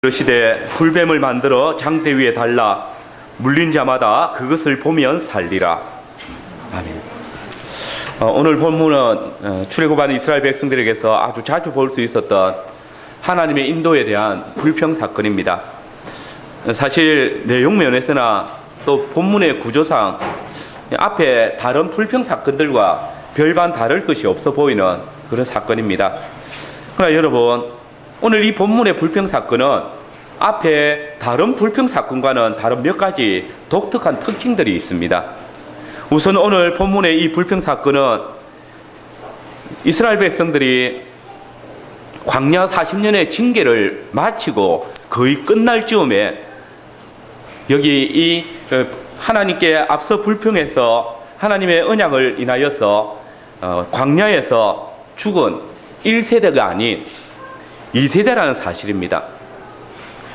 그러시되 불뱀을 만들어 장대 위에 달라 물린 자마다 그것을 보면 살리라. 아멘. 오늘 본문은 출애굽한 이스라엘 백성들에게서 아주 자주 볼 수 있었던 하나님의 인도에 대한 불평 사건입니다. 사실 내용 면에서나 또 본문의 구조상 앞에 다른 불평 사건들과 별반 다를 것이 없어 보이는 그런 사건입니다. 그러나 여러분, 오늘 이 본문의 불평 사건은 앞에 다른 불평 사건과는 다른 몇 가지 독특한 특징들이 있습니다. 우선 오늘 본문의 이 불평 사건은 이스라엘 백성들이 광야 40년의 징계를 마치고 거의 끝날 즈음에 여기 이 하나님께 앞서 불평해서 하나님의 언약을 인하여서 광야에서 죽은 1세대가 아닌 2세대라는 사실입니다.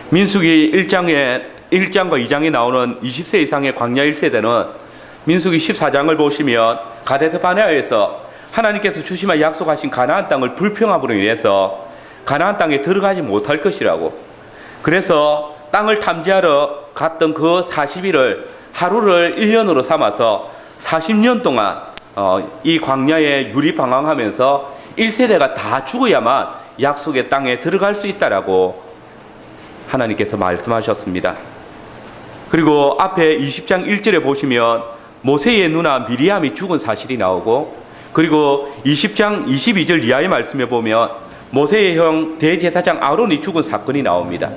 민수기 1장과 2장에 나오는 20세 이상의 광야 1세대는 민수기 14장을 보시면 가데스 바네아에서 하나님께서 주시마 약속하신 가나안 땅을 불평함으로 인해서 가나안 땅에 들어가지 못할 것이라고, 그래서 땅을 탐지하러 갔던 그 40일을 하루를 1년으로 삼아서 40년 동안 이 광야에 유리방황하면서 1세대가 다 죽어야만 약속의 땅에 들어갈 수 있다라고 하나님께서 말씀하셨습니다. 그리고 앞에 20장 1절에 보시면 모세의 누나 미리암이 죽은 사실이 나오고, 그리고 20장 22절 이하의 말씀에 보면 모세의 형 대제사장 아론이 죽은 사건이 나옵니다.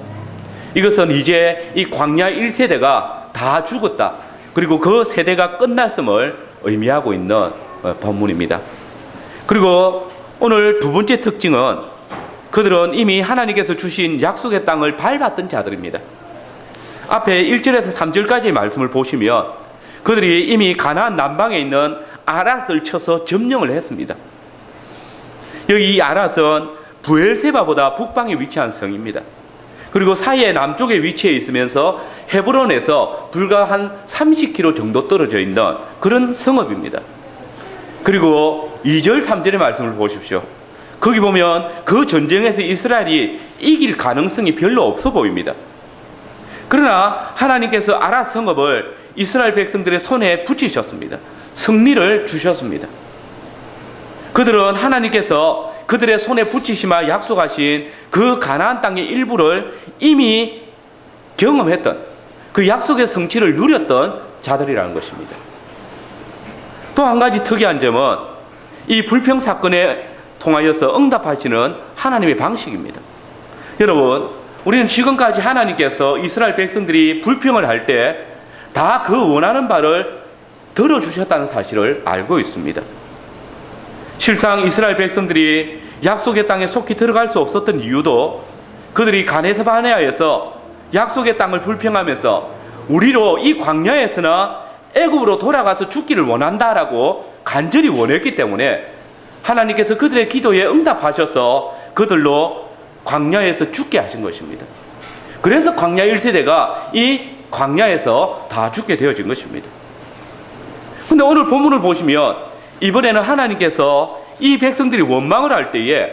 이것은 이제 이 광야 1세대가 다 죽었다, 그리고 그 세대가 끝났음을 의미하고 있는 본문입니다. 그리고 오늘 두 번째 특징은 그들은 이미 하나님께서 주신 약속의 땅을 밟았던 자들입니다. 앞에 1절에서 3절까지의 말씀을 보시면 그들이 이미 가나안 남방에 있는 아랏을 쳐서 점령을 했습니다. 여기 이 아랏은 브엘세바보다 북방에 위치한 성입니다. 그리고 사이의 남쪽에 위치해 있으면서 헤브론에서 불과 한 30km 정도 떨어져 있는 그런 성읍입니다. 그리고 2절 3절의 말씀을 보십시오. 거기 보면 그 전쟁에서 이스라엘이 이길 가능성이 별로 없어 보입니다. 그러나 하나님께서 아랏 성읍을 이스라엘 백성들의 손에 붙이셨습니다. 승리를 주셨습니다. 그들은 하나님께서 그들의 손에 붙이시마 약속하신 그 가나안 땅의 일부를 이미 경험했던, 그 약속의 성취를 누렸던 자들이라는 것입니다. 또 한 가지 특이한 점은 이 불평 사건에 통하여서 응답하시는 하나님의 방식입니다. 여러분, 우리는 지금까지 하나님께서 이스라엘 백성들이 불평을 할 때 다 그 원하는 바를 들어주셨다는 사실을 알고 있습니다. 실상 이스라엘 백성들이 약속의 땅에 속히 들어갈 수 없었던 이유도 그들이 가데스 바네아에서 약속의 땅을 불평하면서 우리로 이 광야에서나 애굽으로 돌아가서 죽기를 원한다라고 간절히 원했기 때문에 하나님께서 그들의 기도에 응답하셔서 그들로 광야에서 죽게 하신 것입니다. 그래서 광야 1세대가 이 광야에서 다 죽게 되어진 것입니다. 근데 오늘 본문을 보시면 이번에는 하나님께서 이 백성들이 원망을 할 때에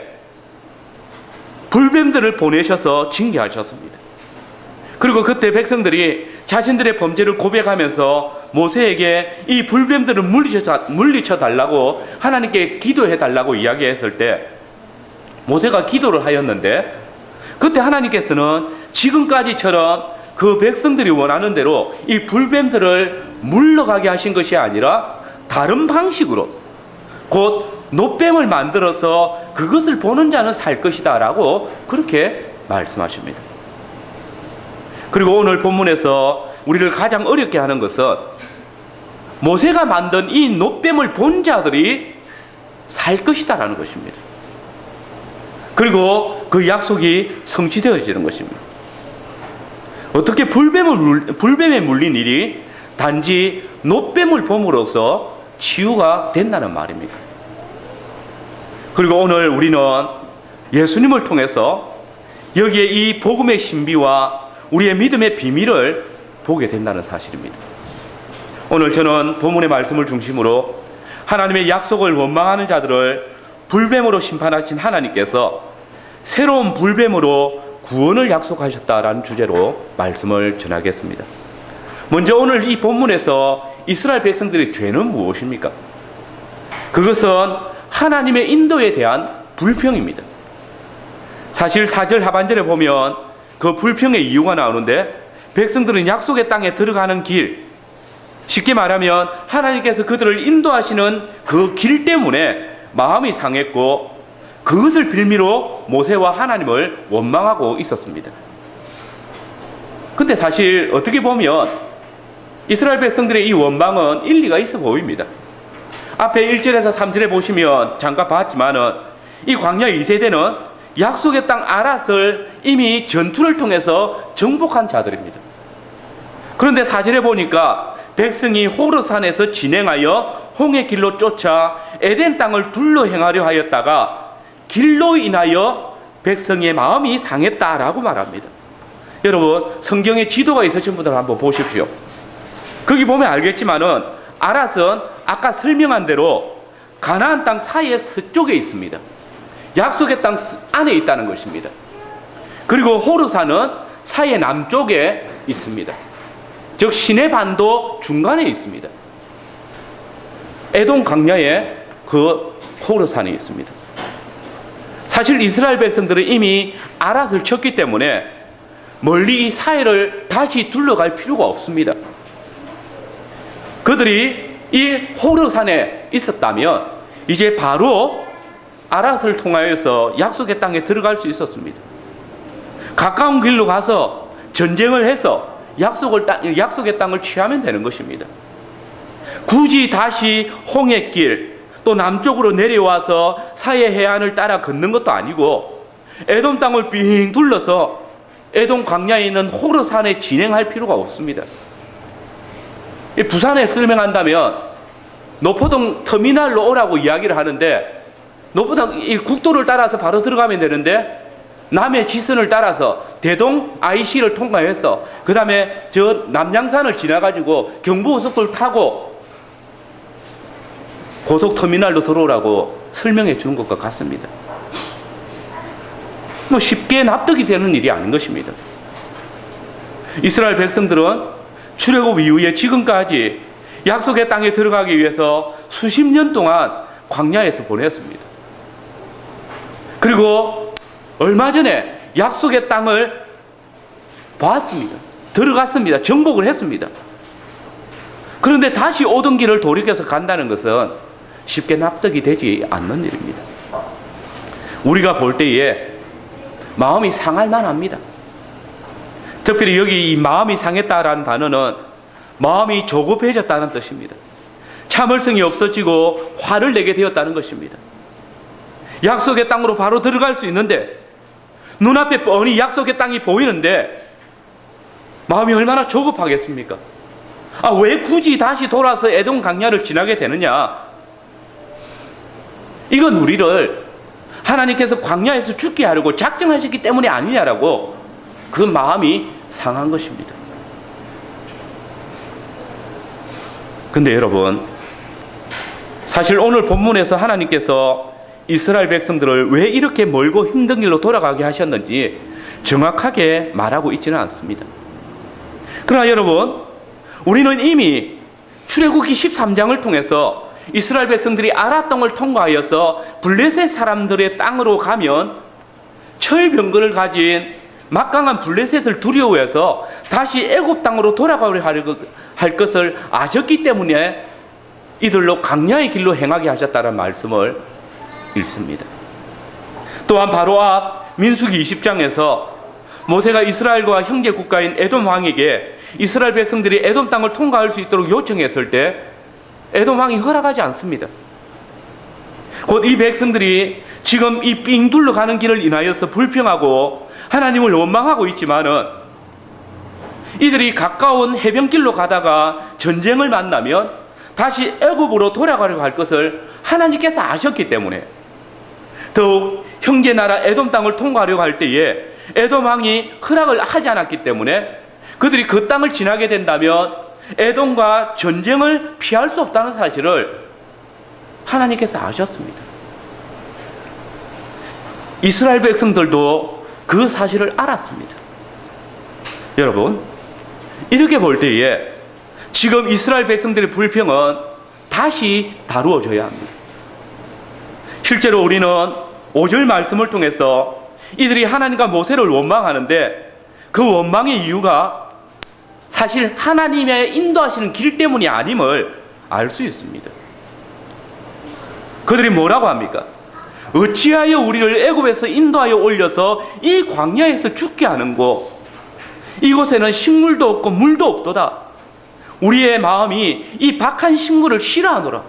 불뱀들을 보내셔서 징계하셨습니다. 그리고 그때 백성들이 자신들의 범죄를 고백하면서 모세에게 이 불뱀들을 물리쳐 달라고 하나님께 기도해 달라고 이야기했을 때 모세가 기도를 하였는데, 그때 하나님께서는 지금까지처럼 그 백성들이 원하는 대로 이 불뱀들을 물러가게 하신 것이 아니라 다른 방식으로 곧 놋뱀을 만들어서 그것을 보는 자는 살 것이다 라고 그렇게 말씀하십니다. 그리고 오늘 본문에서 우리를 가장 어렵게 하는 것은 모세가 만든 이 놋뱀을 본 자들이 살 것이다 라는 것입니다. 그리고 그 약속이 성취되어지는 것입니다. 어떻게 불뱀에 물린 일이 단지 놋뱀을 봄으로써 치유가 된다는 말입니까? 그리고 오늘 우리는 예수님을 통해서 여기에 이 복음의 신비와 우리의 믿음의 비밀을 보게 된다는 사실입니다. 오늘 저는 본문의 말씀을 중심으로 하나님의 약속을 원망하는 자들을 불뱀으로 심판하신 하나님께서 새로운 불뱀으로 구원을 약속하셨다라는 주제로 말씀을 전하겠습니다. 먼저 오늘 이 본문에서 이스라엘 백성들의 죄는 무엇입니까? 그것은 하나님의 인도에 대한 불평입니다. 사실 4절 하반절에 보면 그 불평의 이유가 나오는데, 백성들은 약속의 땅에 들어가는 길, 쉽게 말하면 하나님께서 그들을 인도하시는 그 길 때문에 마음이 상했고, 그것을 빌미로 모세와 하나님을 원망하고 있었습니다. 근데 사실 어떻게 보면 이스라엘 백성들의 이 원망은 일리가 있어 보입니다. 앞에 1절에서 3절에 보시면 잠깐 봤지만은 이 광야 2세대는 약속의 땅 아랏을 이미 전투를 통해서 정복한 자들입니다. 그런데 4절에 보니까 백성이 호르산에서 진행하여 홍해 길로 쫓아 에덴 땅을 둘러 행하려 하였다가 길로 인하여 백성의 마음이 상했다라고 말합니다. 여러분, 성경에 지도가 있으신 분들 한번 보십시오. 거기 보면 알겠지만은 아랏은 아까 설명한 대로 가나안 땅 사이의 서쪽에 있습니다. 약속의 땅 안에 있다는 것입니다. 그리고 호르산은 사이의 남쪽에 있습니다. 즉 시내 반도 중간에 있습니다. 에돔 광야에 그 호르산이 있습니다. 사실 이스라엘 백성들은 이미 아랏을 쳤기 때문에 멀리 이 사이를 다시 둘러갈 필요가 없습니다. 그들이 이 호르산에 있었다면 이제 바로 아랏을 통하여서 약속의 땅에 들어갈 수 있었습니다. 가까운 길로 가서 전쟁을 해서 약속의 땅을 취하면 되는 것입니다. 굳이 다시 홍해길 또 남쪽으로 내려와서 사해 해안을 따라 걷는 것도 아니고 에돔 땅을 빙 둘러서 에돔 광야에 있는 호르산에 진행할 필요가 없습니다. 부산에 설명한다면 노포동 터미널로 오라고 이야기를 하는데, 노포동 이 국도를 따라서 바로 들어가면 되는데 남해 지선을 따라서 대동 IC를 통과해서 그 다음에 저 남양산을 지나가지고 경부고속도를 타고 고속터미널로 들어오라고 설명해 주는 것과 같습니다. 뭐 쉽게 납득이 되는 일이 아닌 것입니다. 이스라엘 백성들은 출애굽 이후에 지금까지 약속의 땅에 들어가기 위해서 수십 년 동안 광야에서 보냈습니다. 그리고 얼마 전에 약속의 땅을 봤습니다. 들어갔습니다. 정복을 했습니다. 그런데 다시 오던 길을 돌이켜서 간다는 것은 쉽게 납득이 되지 않는 일입니다. 우리가 볼 때에 마음이 상할 만합니다. 특별히 여기 이 마음이 상했다라는 단어는 마음이 조급해졌다는 뜻입니다. 참을성이 없어지고 화를 내게 되었다는 것입니다. 약속의 땅으로 바로 들어갈 수 있는데, 눈앞에 뻔히 약속의 땅이 보이는데 마음이 얼마나 조급하겠습니까? 왜 굳이 다시 돌아서 에돔 광야를 지나게 되느냐? 이건 우리를 하나님께서 광야에서 죽게 하려고 작정하셨기 때문이 아니냐라고 그 마음이 상한 것입니다. 근데 여러분, 사실 오늘 본문에서 하나님께서 이스라엘 백성들을 왜 이렇게 멀고 힘든 길로 돌아가게 하셨는지 정확하게 말하고 있지는 않습니다. 그러나 여러분, 우리는 이미 출애굽기 13장을 통해서 이스라엘 백성들이 아랏 땅을 통과하여서 블레셋 사람들의 땅으로 가면 철병거를 가진 막강한 블레셋을 두려워해서 다시 애굽 땅으로 돌아가려 할 것을 아셨기 때문에 이들로 광야의 길로 행하게 하셨다는 말씀을 읽습니다. 또한 바로 앞 민수기 20장에서 모세가 이스라엘과 형제 국가인 에돔 왕에게 이스라엘 백성들이 에돔 땅을 통과할 수 있도록 요청했을 때 에돔 왕이 허락하지 않습니다. 곧 이 백성들이 지금 이 삥 둘러가는 길을 인하여서 불평하고 하나님을 원망하고 있지만은, 이들이 가까운 해변길로 가다가 전쟁을 만나면 다시 애굽으로 돌아가려고 할 것을 하나님께서 아셨기 때문에, 더욱 형제 나라 에돔 땅을 통과하려고 할 때에 에돔 왕이 허락을 하지 않았기 때문에 그들이 그 땅을 지나게 된다면 에돔과 전쟁을 피할 수 없다는 사실을 하나님께서 아셨습니다. 이스라엘 백성들도 그 사실을 알았습니다. 여러분, 이렇게 볼 때에 지금 이스라엘 백성들의 불평은 다시 다루어져야 합니다. 실제로 우리는 5절 말씀을 통해서 이들이 하나님과 모세를 원망하는데 그 원망의 이유가 사실 하나님의 인도하시는 길 때문이 아님을 알 수 있습니다. 그들이 뭐라고 합니까? 어찌하여 우리를 애굽에서 인도하여 올려서 이 광야에서 죽게 하는고? 이곳에는 식물도 없고 물도 없도다. 우리의 마음이 이 박한 식물을 싫어하노라.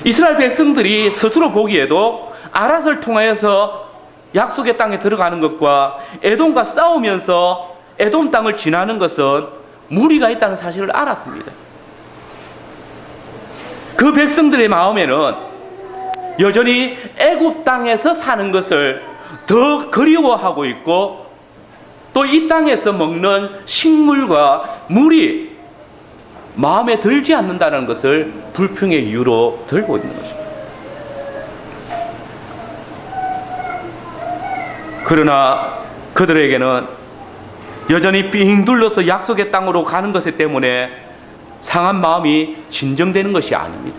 이스라엘 백성들이 스스로 보기에도 아랏을 통하여서 약속의 땅에 들어가는 것과 에돔과 싸우면서 에돔 땅을 지나는 것은 무리가 있다는 사실을 알았습니다. 그 백성들의 마음에는 여전히 애굽 땅에서 사는 것을 더 그리워하고 있고 또 이 땅에서 먹는 식물과 물이 마음에 들지 않는다는 것을 불평의 이유로 들고 있는 것입니다. 그러나 그들에게는 여전히 삥 둘러서 약속의 땅으로 가는 것 때문에 상한 마음이 진정되는 것이 아닙니다.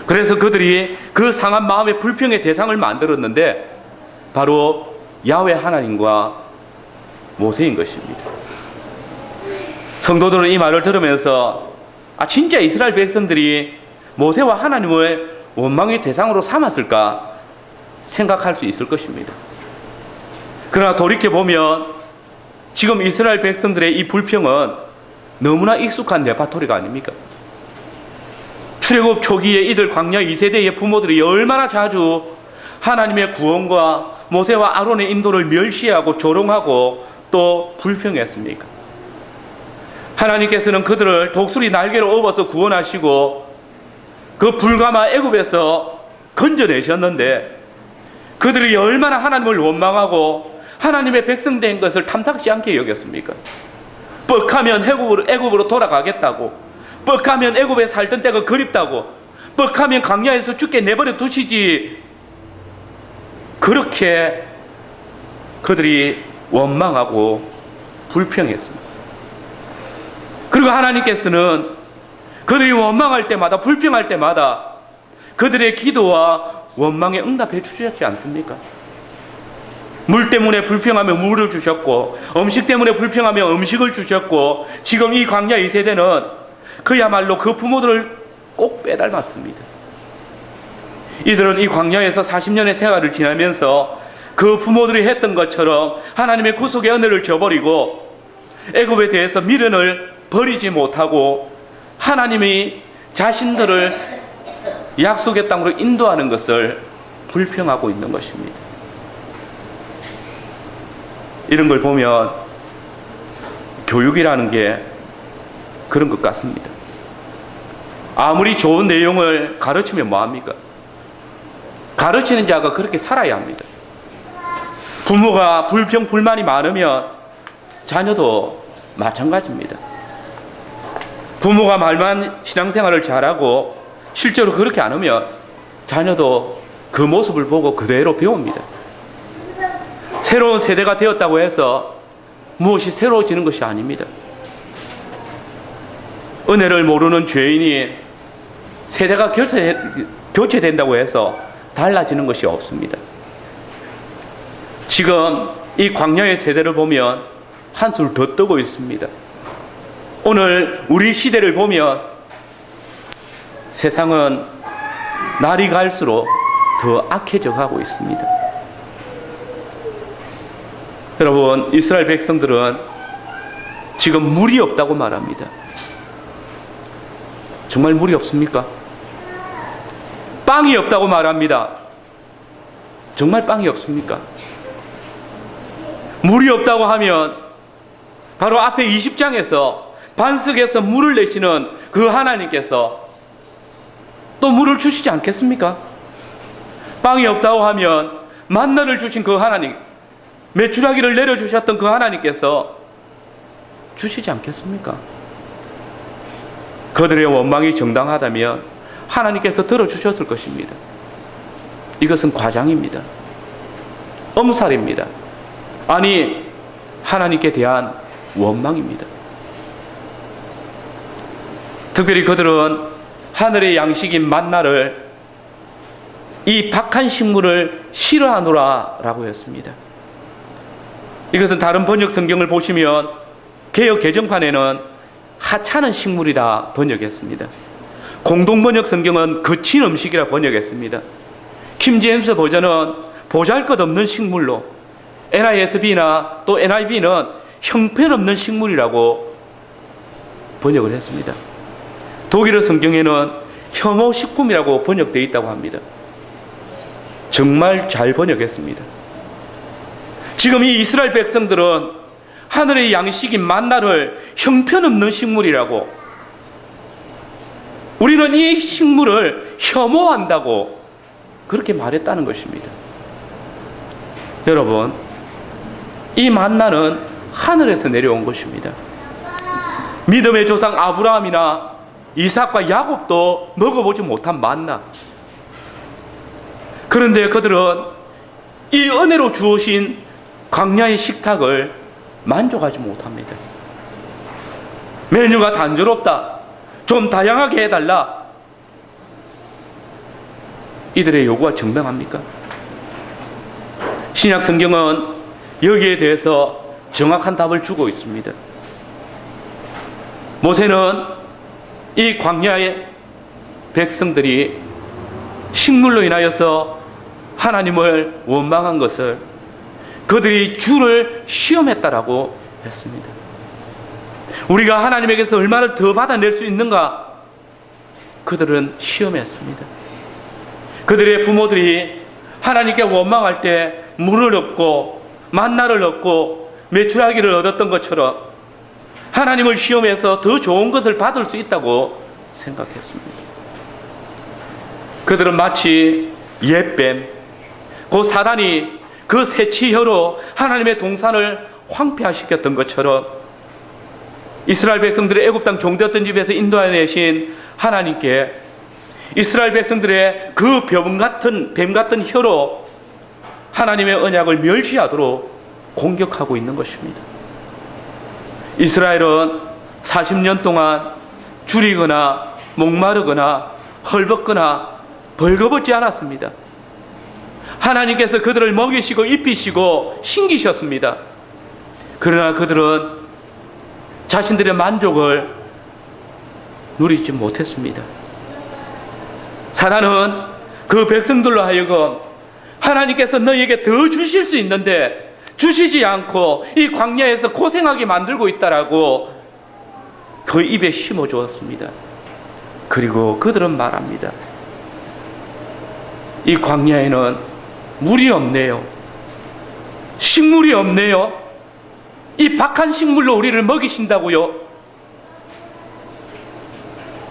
그래서 그들이 그 상한 마음의 불평의 대상을 만들었는데 바로 야훼 하나님과 모세인 것입니다. 성도들은 이 말을 들으면서 진짜 이스라엘 백성들이 모세와 하나님을 원망의 대상으로 삼았을까 생각할 수 있을 것입니다. 그러나 돌이켜보면 지금 이스라엘 백성들의 이 불평은 너무나 익숙한 레파토리가 아닙니까? 출애굽 초기에 이들 광야 2세대의 부모들이 얼마나 자주 하나님의 구원과 모세와 아론의 인도를 멸시하고 조롱하고 또 불평했습니까? 하나님께서는 그들을 독수리 날개로 업어서 구원하시고 그 불가마 애굽에서 건져내셨는데 그들이 얼마나 하나님을 원망하고 하나님의 백성 된 것을 탐탁지 않게 여겼습니까? 뻑하면 애굽으로 돌아가겠다고, 뻑하면 애굽에 살던 때가 그립다고, 뻑하면 광야에서 죽게 내버려 두시지, 그렇게 그들이 원망하고 불평했습니다. 그리고 하나님께서는 그들이 원망할 때마다 불평할 때마다 그들의 기도와 원망에 응답해 주셨지 않습니까? 물 때문에 불평하며 물을 주셨고 음식 때문에 불평하며 음식을 주셨고 지금 이 광야 2세대는 그야말로 그 부모들을 꼭 빼닮았습니다. 이들은 이 광야에서 40년의 생활을 지나면서 그 부모들이 했던 것처럼 하나님의 구속의 은혜를 저버리고 애굽에 대해서 미련을 버리지 못하고 하나님이 자신들을 약속의 땅으로 인도하는 것을 불평하고 있는 것입니다. 이런 걸 보면 교육이라는 게 그런 것 같습니다. 아무리 좋은 내용을 가르치면 뭐합니까? 가르치는 자가 그렇게 살아야 합니다. 부모가 불평, 불만이 많으면 자녀도 마찬가지입니다. 부모가 말만 신앙생활을 잘하고 실제로 그렇게 안 하면 자녀도 그 모습을 보고 그대로 배웁니다. 새로운 세대가 되었다고 해서 무엇이 새로워지는 것이 아닙니다. 은혜를 모르는 죄인이 세대가 교체된다고 해서 달라지는 것이 없습니다. 지금 이 광야의 세대를 보면 한술 더 뜨고 있습니다. 오늘 우리 시대를 보면 세상은 날이 갈수록 더 악해져 가고 있습니다. 여러분, 이스라엘 백성들은 지금 물이 없다고 말합니다. 정말 물이 없습니까? 빵이 없다고 말합니다. 정말 빵이 없습니까? 물이 없다고 하면 바로 앞에 20장에서 반석에서 물을 내시는 그 하나님께서 또 물을 주시지 않겠습니까? 빵이 없다고 하면 만나를 주신 그 하나님, 메추라기를 내려주셨던 그 하나님께서 주시지 않겠습니까? 그들의 원망이 정당하다면 하나님께서 들어주셨을 것입니다. 이것은 과장입니다. 엄살입니다. 아니, 하나님께 대한 원망입니다. 특별히 그들은 하늘의 양식인 만나를, 이 박한 식물을 싫어하노라 라고 했습니다. 이것은 다른 번역 성경을 보시면 개역 개정판에는 하찮은 식물이라 번역했습니다. 공동 번역 성경은 거친 음식이라 번역했습니다. 킹제임스 버전은 보잘것없는 식물로, NISB나 또 NIV는 형편없는 식물이라고 번역을 했습니다. 독일어 성경에는 혐오식품이라고 번역되어 있다고 합니다. 정말 잘 번역했습니다. 지금 이 이스라엘 백성들은 하늘의 양식인 만나를 형편없는 식물이라고, 우리는 이 식물을 혐오한다고 그렇게 말했다는 것입니다. 여러분, 이 만나는 하늘에서 내려온 것입니다. 믿음의 조상 아브라함이나 이삭과 야곱도 먹어보지 못한 만나. 그런데 그들은 이 은혜로 주어진 광야의 식탁을 만족하지 못합니다. 메뉴가 단조롭다, 좀 다양하게 해달라. 이들의 요구가 정당합니까? 신약 성경은 여기에 대해서 정확한 답을 주고 있습니다. 모세는 이 광야의 백성들이 식물로 인하여서 하나님을 원망한 것을, 그들이 주를 시험했다라고 했습니다. 우리가 하나님에게서 얼마나 더 받아낼 수 있는가? 그들은 시험했습니다. 그들의 부모들이 하나님께 원망할 때 물을 얻고 만나를 얻고 메추라기를 얻었던 것처럼 하나님을 시험해서 더 좋은 것을 받을 수 있다고 생각했습니다. 그들은 마치 옛뱀, 그 사단이 그 새치혀로 하나님의 동산을 황폐화시켰던 것처럼 이스라엘 백성들의 애굽 땅 종되었던 집에서 인도해내신 하나님께 이스라엘 백성들의 그 뱀 같은 혀로 하나님의 언약을 멸시하도록 공격하고 있는 것입니다. 이스라엘은 40년 동안 줄이거나 목마르거나 헐벗거나 벌거벗지 않았습니다. 하나님께서 그들을 먹이시고 입히시고 신기셨습니다. 그러나 그들은 자신들의 만족을 누리지 못했습니다. 사단은 그 백성들로 하여금 하나님께서 너희에게 더 주실 수 있는데 주시지 않고 이 광야에서 고생하게 만들고 있다라고 그 입에 심어 주었습니다. 그리고 그들은 말합니다. 이 광야에는 물이 없네요. 식물이 없네요. 이 박한 식물로 우리를 먹이신다고요.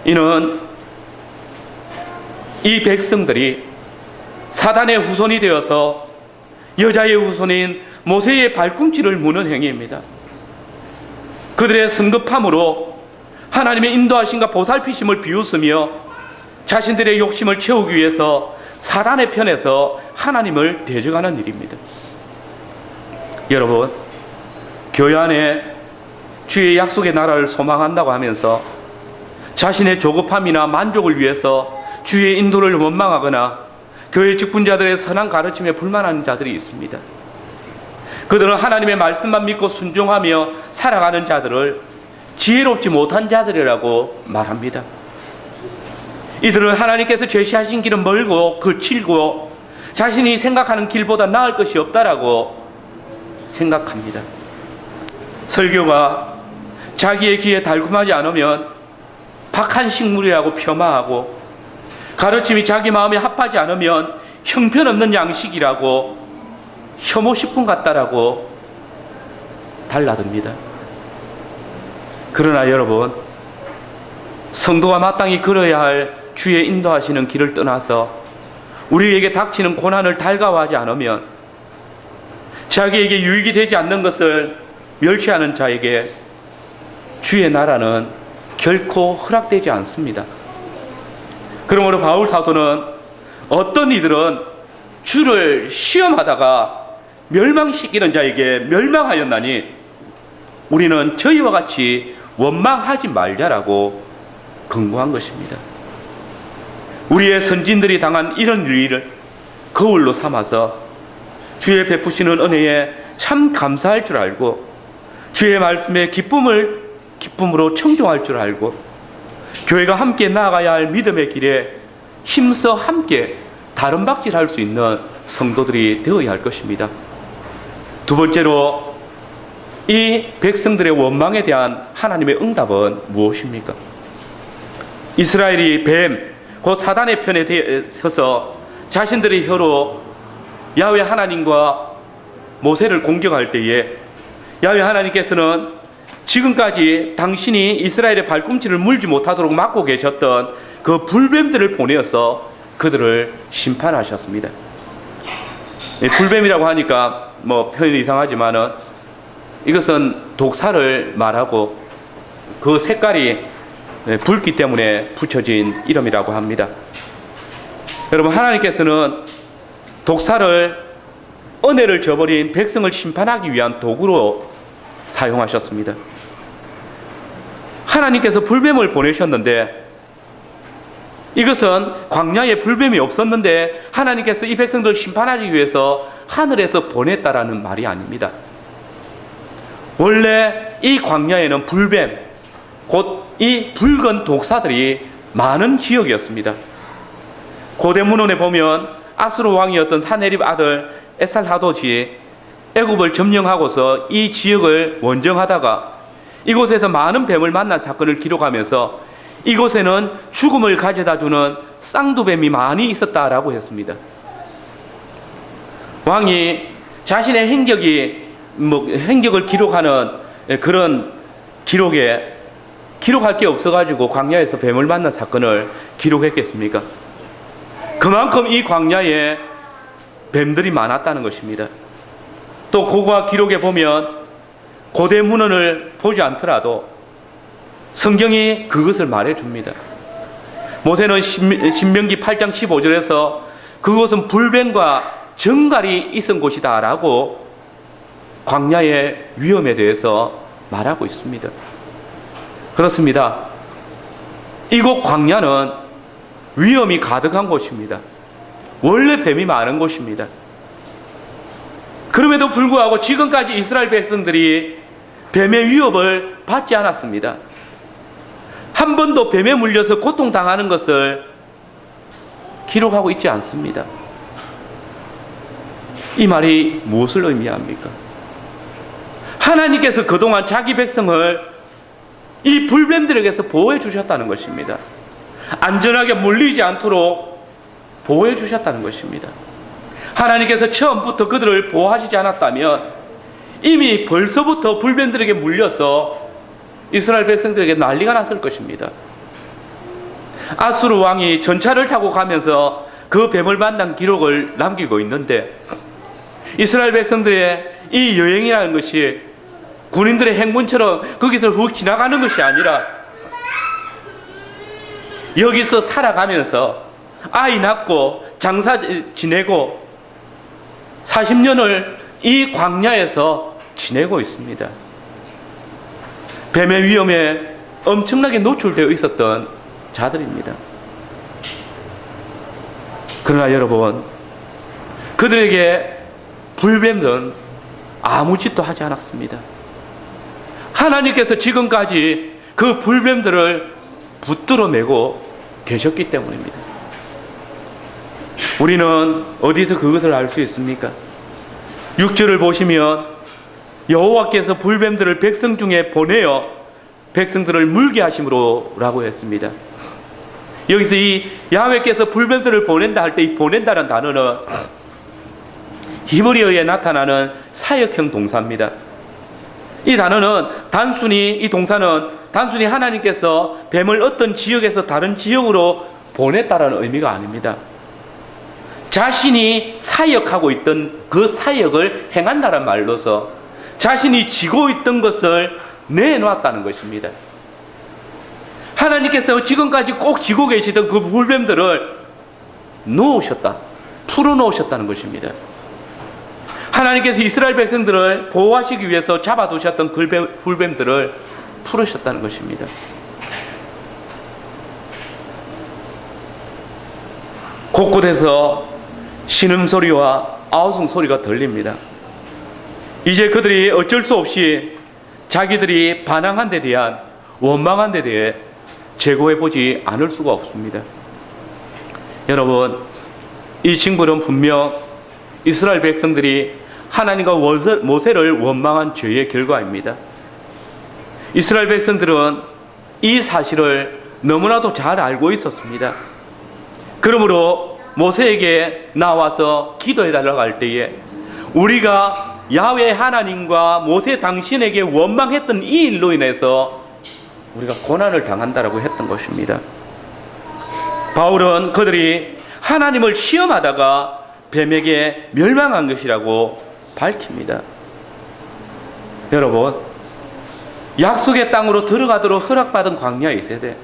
이는 이 백성들이 사단의 후손이 되어서 여자의 후손인 모세의 발꿈치를 무는 행위입니다. 그들의 성급함으로 하나님의 인도하심과 보살피심을 비웃으며 자신들의 욕심을 채우기 위해서 사단의 편에서 하나님을 대적하는 일입니다. 여러분, 교회 안에 주의 약속의 나라를 소망한다고 하면서 자신의 조급함이나 만족을 위해서 주의 인도를 원망하거나 교회 직분자들의 선한 가르침에 불만하는 자들이 있습니다. 그들은 하나님의 말씀만 믿고 순종하며 살아가는 자들을 지혜롭지 못한 자들이라고 말합니다. 이들은 하나님께서 제시하신 길은 멀고 거칠고 자신이 생각하는 길보다 나을 것이 없다라고 생각합니다. 설교가 자기의 귀에 달콤하지 않으면 박한 식물이라고 폄하하고 가르침이 자기 마음에 합하지 않으면 형편없는 양식이라고 혐오식품 같다라고 달라듭니다. 그러나 여러분, 성도가 마땅히 걸어야 할 주의 인도하시는 길을 떠나서 우리에게 닥치는 고난을 달가워하지 않으면 자기에게 유익이 되지 않는 것을 멸시하는 자에게 주의 나라는 결코 허락되지 않습니다. 그러므로 바울 사도는 어떤 이들은 주를 시험하다가 멸망시키는 자에게 멸망하였나니 우리는 저희와 같이 원망하지 말자라고 권고한 것입니다. 우리의 선진들이 당한 이런 일을 거울로 삼아서 주의 베푸시는 은혜에 참 감사할 줄 알고 주의 말씀에 기쁨으로 청종할 줄 알고 교회가 함께 나아가야 할 믿음의 길에 힘써 함께 다름박질할 수 있는 성도들이 되어야 할 것입니다. 두 번째로 이 백성들의 원망에 대한 하나님의 응답은 무엇입니까? 이스라엘이 뱀, 곧 사단의 편에 서서 자신들의 혀로 야훼 하나님과 모세를 공격할 때에 야훼 하나님께서는 지금까지 당신이 이스라엘의 발꿈치를 물지 못하도록 막고 계셨던 그 불뱀들을 보내어서 그들을 심판하셨습니다. 불뱀이라고 하니까 표현이 이상하지만은 이것은 독사를 말하고 그 색깔이 붉기 때문에 붙여진 이름이라고 합니다. 여러분, 하나님께서는 독사를 은혜를 저버린 백성을 심판하기 위한 도구로 사용하셨습니다. 하나님께서 불뱀을 보내셨는데 이것은 광야에 불뱀이 없었는데 하나님께서 이 백성들을 심판하기 위해서 하늘에서 보냈다라는 말이 아닙니다. 원래 이 광야에는 불뱀, 곧 이 붉은 독사들이 많은 지역이었습니다. 고대 문헌에 보면 아수르 왕이었던 사네립 아들 에살하도시 애굽을 점령하고서 이 지역을 원정하다가 이곳에서 많은 뱀을 만난 사건을 기록하면서 이곳에는 죽음을 가져다주는 쌍두뱀이 많이 있었다라고 했습니다. 왕이 자신의 행적을 기록하는 그런 기록에 기록할 게 없어가지고 광야에서 뱀을 만난 사건을 기록했겠습니까? 그만큼 이 광야에 뱀들이 많았다는 것입니다. 또 고고학 기록에 보면 고대 문헌을 보지 않더라도 성경이 그것을 말해줍니다. 모세는 신명기 8장 15절에서 그곳은 불뱀과 정갈이 있은 곳이다 라고 광야의 위험에 대해서 말하고 있습니다. 그렇습니다. 이곳 광야는 위험이 가득한 곳입니다. 원래 뱀이 많은 곳입니다. 그럼에도 불구하고 지금까지 이스라엘 백성들이 뱀의 위협을 받지 않았습니다. 한 번도 뱀에 물려서 고통당하는 것을 기록하고 있지 않습니다. 이 말이 무엇을 의미합니까? 하나님께서 그동안 자기 백성을 이 불뱀들에게서 보호해 주셨다는 것입니다. 안전하게 물리지 않도록 보호해 주셨다는 것입니다. 하나님께서 처음부터 그들을 보호하시지 않았다면 이미 벌써부터 불뱀들에게 물려서 이스라엘 백성들에게 난리가 났을 것입니다. 아수르 왕이 전차를 타고 가면서 그 뱀을 만난 기록을 남기고 있는데 이스라엘 백성들의 이 여행이라는 것이 군인들의 행군처럼 거기서 훅 지나가는 것이 아니라 여기서 살아가면서 아이 낳고 장사 지내고 40년을 이 광야에서 지내고 있습니다. 뱀의 위험에 엄청나게 노출되어 있었던 자들입니다. 그러나 여러분, 그들에게 불뱀은 아무 짓도 하지 않았습니다. 하나님께서 지금까지 그 불뱀들을 붙들어 매고 계셨기 때문입니다. 우리는 어디서 그것을 알 수 있습니까? 6절을 보시면 여호와께서 불뱀들을 백성 중에 보내어 백성들을 물게 하심으로 라고 했습니다. 여기서 이 야훼께서 불뱀들을 보낸다 할 때 이 보낸다는 단어는 히브리어에 나타나는 사역형 동사입니다. 이 단어는 이 동사는 단순히 하나님께서 뱀을 어떤 지역에서 다른 지역으로 보냈다라는 의미가 아닙니다. 자신이 사역하고 있던 그 사역을 행한다는 말로서 자신이 지고 있던 것을 내놓았다는 것입니다. 하나님께서 지금까지 꼭 지고 계시던 그 불뱀들을 풀어놓으셨다는 것입니다. 하나님께서 이스라엘 백성들을 보호하시기 위해서 잡아두셨던 굴뱀들을 풀으셨다는 것입니다. 곳곳에서 신음소리와 아우성소리가 들립니다. 이제 그들이 어쩔 수 없이 자기들이 반항한 데 대한 원망한 데 대해 재고해보지 않을 수가 없습니다. 여러분, 이 친구는 분명 이스라엘 백성들이 하나님과 모세를 원망한 죄의 결과입니다. 이스라엘 백성들은 이 사실을 너무나도 잘 알고 있었습니다. 그러므로 모세에게 나와서 기도해달라고 할 때에 우리가 야훼 하나님과 모세 당신에게 원망했던 이 일로 인해서 우리가 고난을 당한다라고 했던 것입니다. 바울은 그들이 하나님을 시험하다가 뱀에게 멸망한 것이라고 밝힙니다. 여러분, 약속의 땅으로 들어가도록 허락받은 광야의 세대,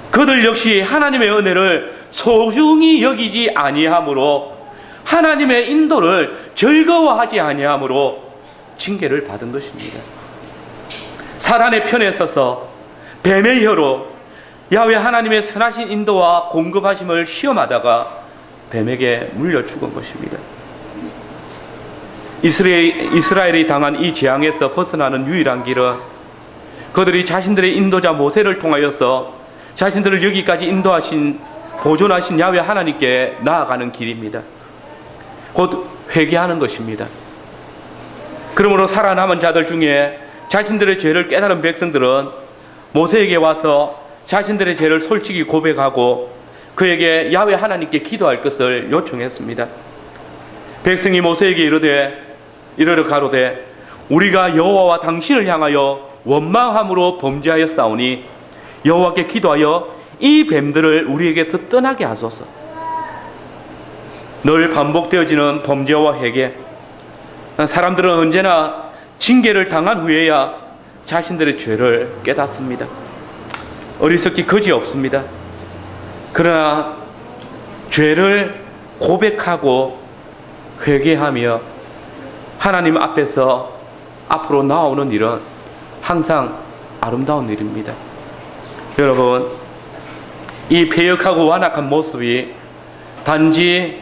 그들 역시 하나님의 은혜를 소중히 여기지 아니하므로 하나님의 인도를 즐거워하지 아니하므로 징계를 받은 것입니다. 사단의 편에 서서 뱀의 혀로 야훼 하나님의 선하신 인도와 공급하심을 시험하다가 뱀에게 물려 죽은 것입니다. 이스라엘이 당한 이 재앙에서 벗어나는 유일한 길은 그들이 자신들의 인도자 모세를 통하여서 자신들을 여기까지 인도하신 보존하신 야훼 하나님께 나아가는 길입니다. 곧 회개하는 것입니다. 그러므로 살아남은 자들 중에 자신들의 죄를 깨달은 백성들은 모세에게 와서 자신들의 죄를 솔직히 고백하고 그에게 야훼 하나님께 기도할 것을 요청했습니다. 백성이 모세에게 이르러 가로되 우리가 여호와와 당신을 향하여 원망함으로 범죄하였사오니 여호와께 기도하여 이 뱀들을 우리에게 떠나게 하소서. 늘 반복되어지는 범죄와 회개, 사람들은 언제나 징계를 당한 후에야 자신들의 죄를 깨닫습니다. 어리석기 거지 없습니다. 그러나 죄를 고백하고 회개하며 하나님 앞에서 앞으로 나오는 일은 항상 아름다운 일입니다. 여러분, 이 패역하고 완악한 모습이 단지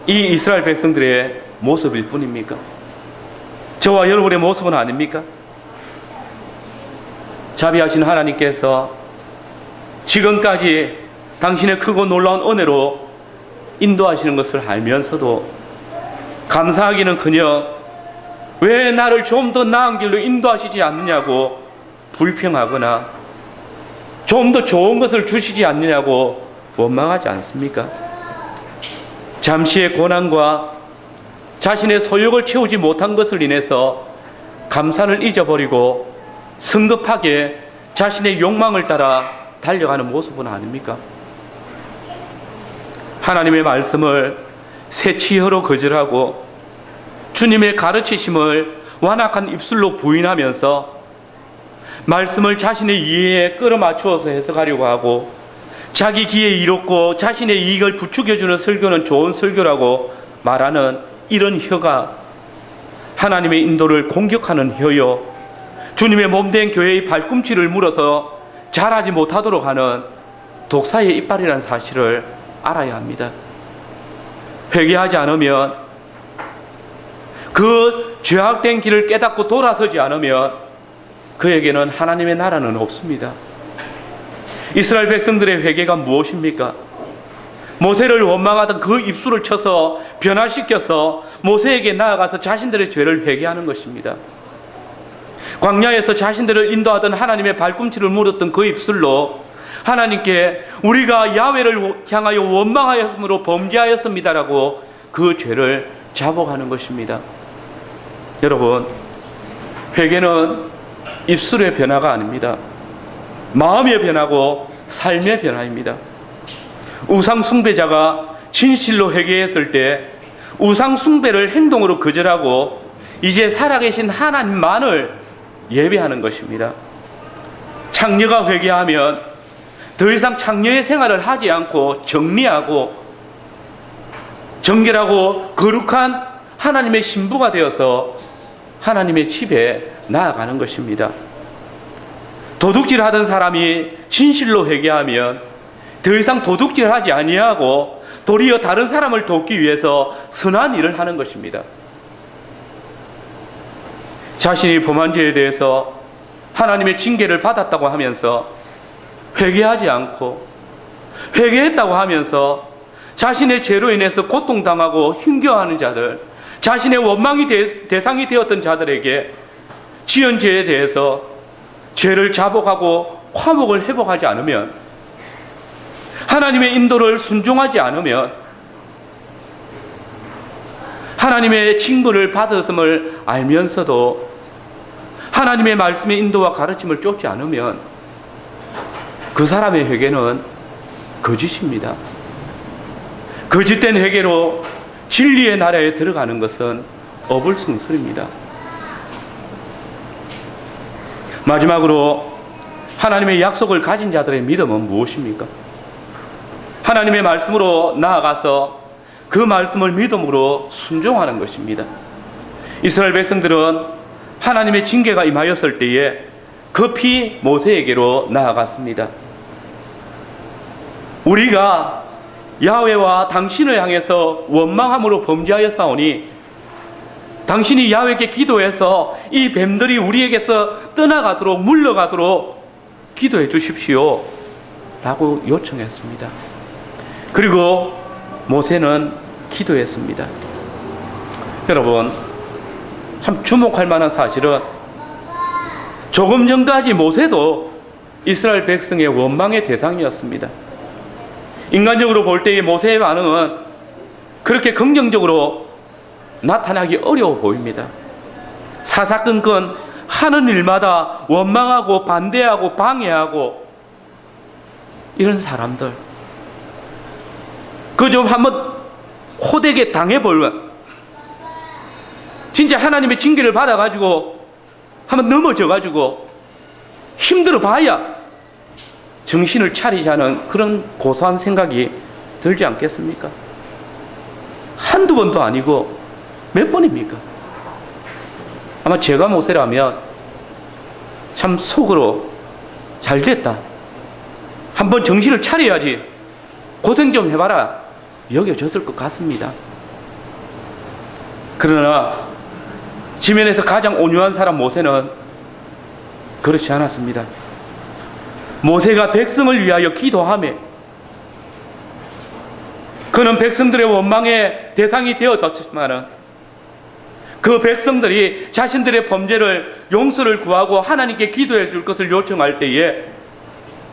이 이스라엘 백성들의 모습일 뿐입니까? 저와 여러분의 모습은 아닙니까? 자비하신 하나님께서 지금까지 당신의 크고 놀라운 은혜로 인도하시는 것을 알면서도 감사하기는커녕 왜 나를 좀 더 나은 길로 인도하시지 않느냐고 불평하거나 좀 더 좋은 것을 주시지 않느냐고 원망하지 않습니까? 잠시의 고난과 자신의 소욕을 채우지 못한 것을 인해서 감사를 잊어버리고 성급하게 자신의 욕망을 따라 달려가는 모습은 아닙니까? 하나님의 말씀을 새치혀로 거절하고 주님의 가르치심을 완악한 입술로 부인하면서 말씀을 자신의 이해에 끌어맞추어서 해석하려고 하고 자기 귀에 이롭고 자신의 이익을 부추겨주는 설교는 좋은 설교라고 말하는 이런 혀가 하나님의 인도를 공격하는 혀요, 주님의 몸된 교회의 발꿈치를 물어서 자라지 못하도록 하는 독사의 이빨이라는 사실을 알아야 합니다. 회개하지 않으면, 그 죄악된 길을 깨닫고 돌아서지 않으면 그에게는 하나님의 나라는 없습니다. 이스라엘 백성들의 회개가 무엇입니까? 모세를 원망하던 그 입술을 쳐서 변화시켜서 모세에게 나아가서 자신들의 죄를 회개하는 것입니다. 광야에서 자신들을 인도하던 하나님의 발꿈치를 물었던 그 입술로 하나님께 우리가 야훼를 향하여 원망하였으므로 범죄하였습니다라고 그 죄를 자복하는 것입니다. 여러분, 회개는 입술의 변화가 아닙니다. 마음의 변화고 삶의 변화입니다. 우상 숭배자가 진실로 회개했을 때 우상 숭배를 행동으로 거절하고 이제 살아계신 하나님만을 예배하는 것입니다. 창녀가 회개하면 더 이상 창녀의 생활을 하지 않고 정리하고 정결하고 거룩한 하나님의 신부가 되어서 하나님의 집에 나아가는 것입니다. 도둑질하던 사람이 진실로 회개하면 더 이상 도둑질하지 아니하고 도리어 다른 사람을 돕기 위해서 선한 일을 하는 것입니다. 자신이 범한 죄에 대해서 하나님의 징계를 받았다고 하면서 회개하지 않고 회개했다고 하면서 자신의 죄로 인해서 고통당하고 힘겨워하는 자들, 자신의 원망이 대상이 되었던 자들에게 지은 죄에 대해서 죄를 자복하고 화목을 회복하지 않으면, 하나님의 인도를 순종하지 않으면, 하나님의 징벌을 받았음을 알면서도 하나님의 말씀의 인도와 가르침을 쫓지 않으면 그 사람의 회개는 거짓입니다. 거짓된 회개로 진리의 나라에 들어가는 것은 어불성설입니다. 마지막으로 하나님의 약속을 가진 자들의 믿음은 무엇입니까? 하나님의 말씀으로 나아가서 그 말씀을 믿음으로 순종하는 것입니다. 이스라엘 백성들은 하나님의 징계가 임하였을 때에 급히 모세에게로 나아갔습니다. 우리가 야훼와 당신을 향해서 원망함으로 범죄하였사오니 당신이 야훼께 기도해서 이 뱀들이 우리에게서 떠나가도록 물러가도록 기도해 주십시오 라고 요청했습니다. 그리고 모세는 기도했습니다. 여러분, 참 주목할 만한 사실은 조금 전까지 모세도 이스라엘 백성의 원망의 대상이었습니다. 인간적으로 볼 때의 모세의 반응은 그렇게 긍정적으로 나타나기 어려워 보입니다. 사사건건 하는 일마다 원망하고 반대하고 방해하고 이런 사람들, 그 좀 한번 호되게 당해보면 진짜 하나님의 징계를 받아가지고 한번 넘어져가지고 힘들어 봐야 정신을 차리자는 그런 고소한 생각이 들지 않겠습니까? 한두 번도 아니고 몇 번입니까? 아마 제가 모세라면 참 속으로 잘됐다, 한번 정신을 차려야지, 고생 좀 해봐라 여겨졌을 것 같습니다. 그러나 지면에서 가장 온유한 사람 모세는 그렇지 않았습니다. 모세가 백성을 위하여 기도하며 그는 백성들의 원망의 대상이 되어졌지만은 그 백성들이 자신들의 범죄를 용서를 구하고 하나님께 기도해 줄 것을 요청할 때에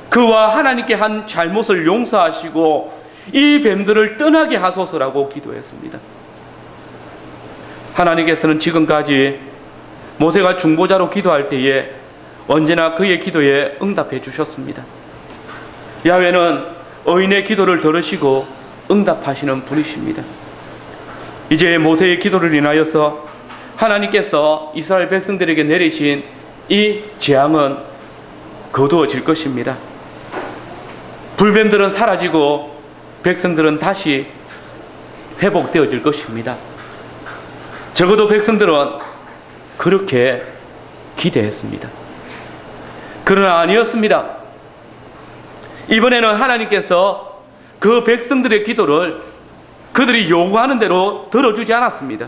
그와 하나님께 한 잘못을 용서하시고 이 뱀들을 떠나게 하소서라고 기도했습니다. 하나님께서는 지금까지 모세가 중보자로 기도할 때에 언제나 그의 기도에 응답해 주셨습니다. 야훼는 의인의 기도를 들으시고 응답하시는 분이십니다. 이제 모세의 기도를 인하여서 하나님께서 이스라엘 백성들에게 내리신 이 재앙은 거두어질 것입니다. 불뱀들은 사라지고 백성들은 다시 회복되어질 것입니다. 적어도 백성들은 그렇게 기대했습니다. 그러나 아니었습니다. 이번에는 하나님께서 그 백성들의 기도를 그들이 요구하는 대로 들어주지 않았습니다.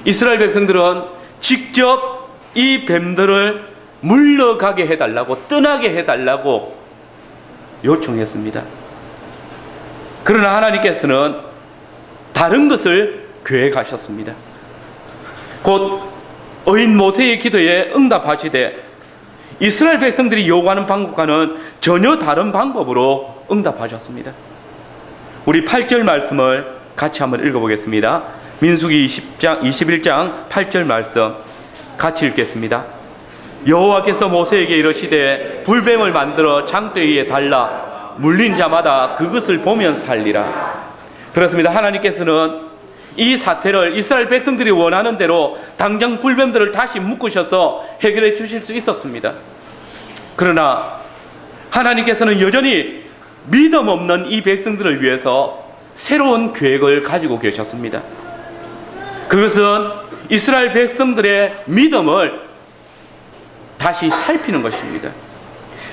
이스라엘 백성들은 직접 이 뱀들을 물러가게 해달라고, 떠나게 해달라고 요청했습니다. 그러나 하나님께서는 다른 것을 계획하셨습니다. 곧 의인 모세의 기도에 응답하시되 이스라엘 백성들이 요구하는 방법과는 전혀 다른 방법으로 응답하셨습니다. 우리 8절 말씀을 같이 한번 읽어보겠습니다. 민수기 21장 8절 말씀 같이 읽겠습니다. 여호와께서 모세에게 이르시되 불뱀을 만들어 장대 위에 달라 물린 자마다 그것을 보면 살리라. 그렇습니다. 하나님께서는 이 사태를 이스라엘 백성들이 원하는 대로 당장 불뱀들을 다시 묶으셔서 해결해 주실 수 있었습니다. 그러나 하나님께서는 여전히 믿음 없는 이 백성들을 위해서 새로운 계획을 가지고 계셨습니다. 그것은 이스라엘 백성들의 믿음을 다시 살피는 것입니다.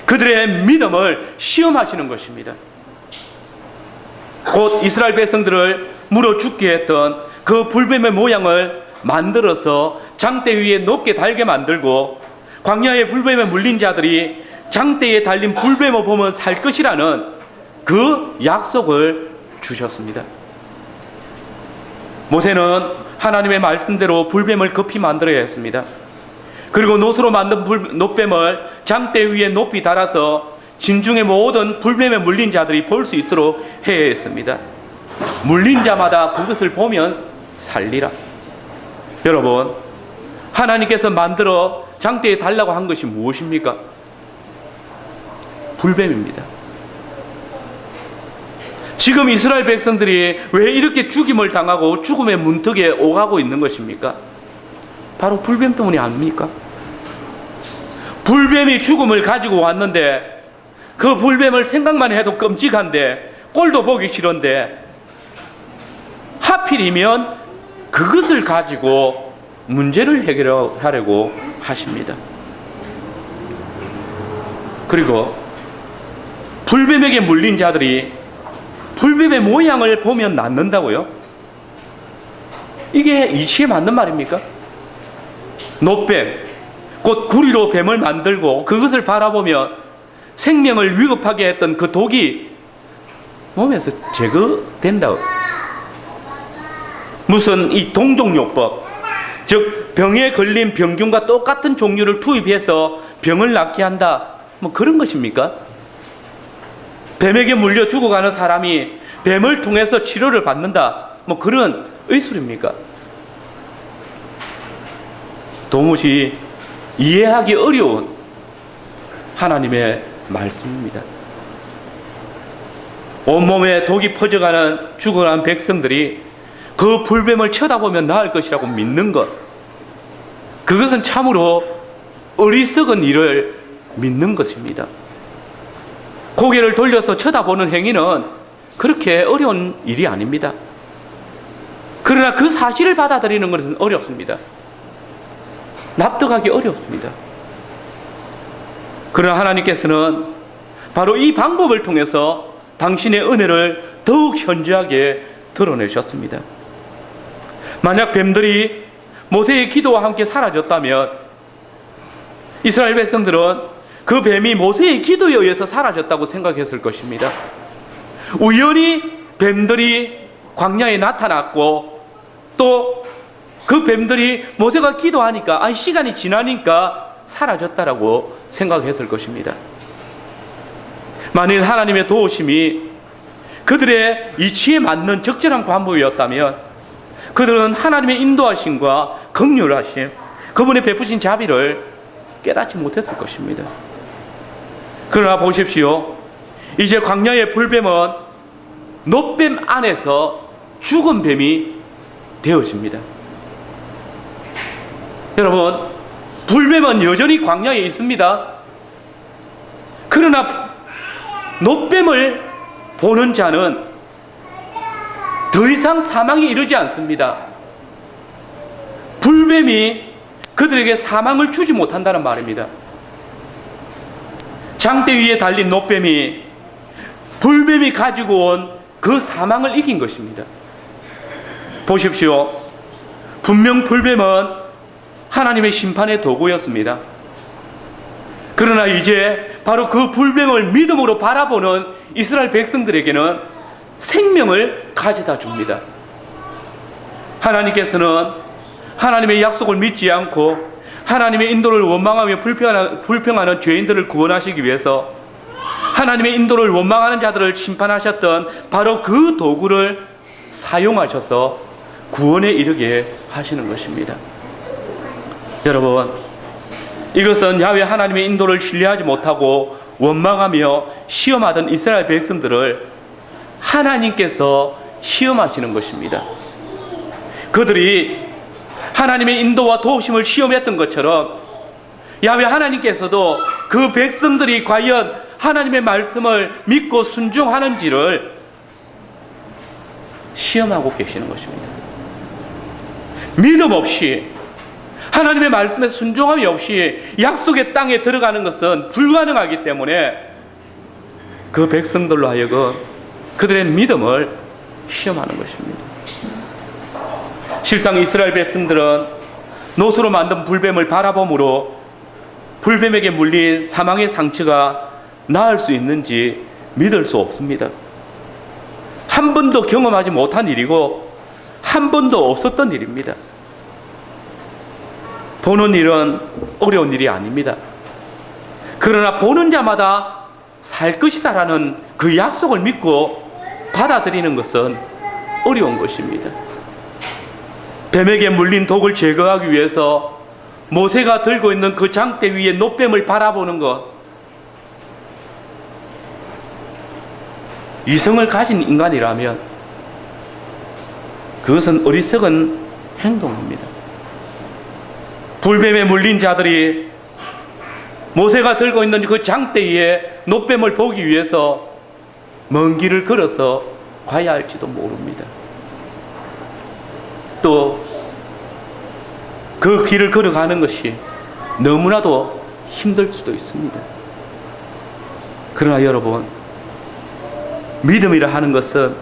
그들의 믿음을 시험하시는 것입니다. 곧 이스라엘 백성들을 물어 죽게 했던 그 불뱀의 모양을 만들어서 장대 위에 높게 달게 만들고, 광야의 불뱀에 물린 자들이 장대에 달린 불뱀을 보면 살 것이라는 그 약속을 주셨습니다. 모세는 하나님의 말씀대로 불뱀을 급히 만들어야 했습니다. 그리고 노수로 만든 노뱀을 장대 위에 높이 달아서 진중의 모든 불뱀에 물린 자들이 볼 수 있도록 해야 했습니다. 물린 자마다 그것을 보면 살리라. 여러분, 하나님께서 만들어 장대에 달라고 한 것이 무엇입니까? 불뱀입니다. 지금 이스라엘 백성들이 왜 이렇게 죽임을 당하고 죽음의 문턱에 오가고 있는 것입니까? 바로 불뱀 때문이 아닙니까? 불뱀이 죽음을 가지고 왔는데 그 불뱀을 생각만 해도 끔찍한데, 꼴도 보기 싫은데, 하필이면 그것을 가지고 문제를 해결하려고 하십니다. 그리고 불뱀에게 물린 자들이 불뱀의 모양을 보면 낫는다고요? 이게 이치에 맞는 말입니까? 노뱀, 곧 구리로 뱀을 만들고 그것을 바라보면 생명을 위급하게 했던 그 독이 몸에서 제거된다. 무슨 이 동종요법, 즉 병에 걸린 병균과 똑같은 종류를 투입해서 병을 낫게 한다, 뭐 그런 것입니까? 뱀에게 물려 죽어가는 사람이 뱀을 통해서 치료를 받는다, 뭐 그런 의술입니까? 도무지 이해하기 어려운 하나님의 말씀입니다. 온몸에 독이 퍼져가는 죽어가는 백성들이 그 불뱀을 쳐다보면 나을 것이라고 믿는 것, 그것은 참으로 어리석은 일을 믿는 것입니다. 고개를 돌려서 쳐다보는 행위는 그렇게 어려운 일이 아닙니다. 그러나 그 사실을 받아들이는 것은 어렵습니다. 납득하기 어렵습니다. 그러나 하나님께서는 바로 이 방법을 통해서 당신의 은혜를 더욱 현저하게 드러내셨습니다. 만약 뱀들이 모세의 기도와 함께 사라졌다면 이스라엘 백성들은 그 뱀이 모세의 기도에 의해서 사라졌다고 생각했을 것입니다. 우연히 뱀들이 광야에 나타났고, 또 그 뱀들이 모세가 기도하니까, 시간이 지나니까 사라졌다라고 생각했을 것입니다. 만일 하나님의 도우심이 그들의 이치에 맞는 적절한 방법이었다면 그들은 하나님의 인도하심과 긍휼하심, 그분의 베푸신 자비를 깨닫지 못했을 것입니다. 그러나 보십시오. 이제 광야의 불뱀은 노뱀 안에서 죽은 뱀이 되어집니다. 여러분, 불뱀은 여전히 광야에 있습니다. 그러나 노뱀을 보는 자는 더 이상 사망에 이르지 않습니다. 불뱀이 그들에게 사망을 주지 못한다는 말입니다. 장대 위에 달린 노뱀이 불뱀이 가지고 온 그 사망을 이긴 것입니다. 보십시오. 분명 불뱀은 하나님의 심판의 도구였습니다. 그러나 이제 바로 그 불뱀을 믿음으로 바라보는 이스라엘 백성들에게는 생명을 가져다 줍니다. 하나님께서는 하나님의 약속을 믿지 않고 하나님의 인도를 원망하며 불평하는 죄인들을 구원하시기 위해서 하나님의 인도를 원망하는 자들을 심판하셨던 바로 그 도구를 사용하셔서 구원에 이르게 하시는 것입니다. 여러분, 이것은 야훼 하나님의 인도를 신뢰하지 못하고 원망하며 시험하던 이스라엘 백성들을 하나님께서 시험하시는 것입니다. 그들이 하나님의 인도와 도우심을 시험했던 것처럼 야훼 하나님께서도 그 백성들이 과연 하나님의 말씀을 믿고 순종하는지를 시험하고 계시는 것입니다. 믿음 없이, 하나님의 말씀에 순종함이 없이 약속의 땅에 들어가는 것은 불가능하기 때문에 그 백성들로 하여금 그들의 믿음을 시험하는 것입니다. 실상 이스라엘 백성들은 노수로 만든 불뱀을 바라봄으로 불뱀에게 물린 사망의 상처가 나을 수 있는지 믿을 수 없습니다. 한 번도 경험하지 못한 일이고 한 번도 없었던 일입니다. 보는 일은 어려운 일이 아닙니다. 그러나 보는 자마다 살 것이다라는 그 약속을 믿고 받아들이는 것은 어려운 것입니다. 뱀에게 물린 독을 제거하기 위해서 모세가 들고 있는 그 장대 위에 놋뱀을 바라보는 것, 이성을 가진 인간이라면 그것은 어리석은 행동입니다. 불뱀에 물린 자들이 모세가 들고 있는 그 장대 위에 놋뱀을 보기 위해서 먼 길을 걸어서 가야 할지도 모릅니다. 또 그 길을 걸어가는 것이 너무나도 힘들 수도 있습니다. 그러나 여러분, 믿음이라 하는 것은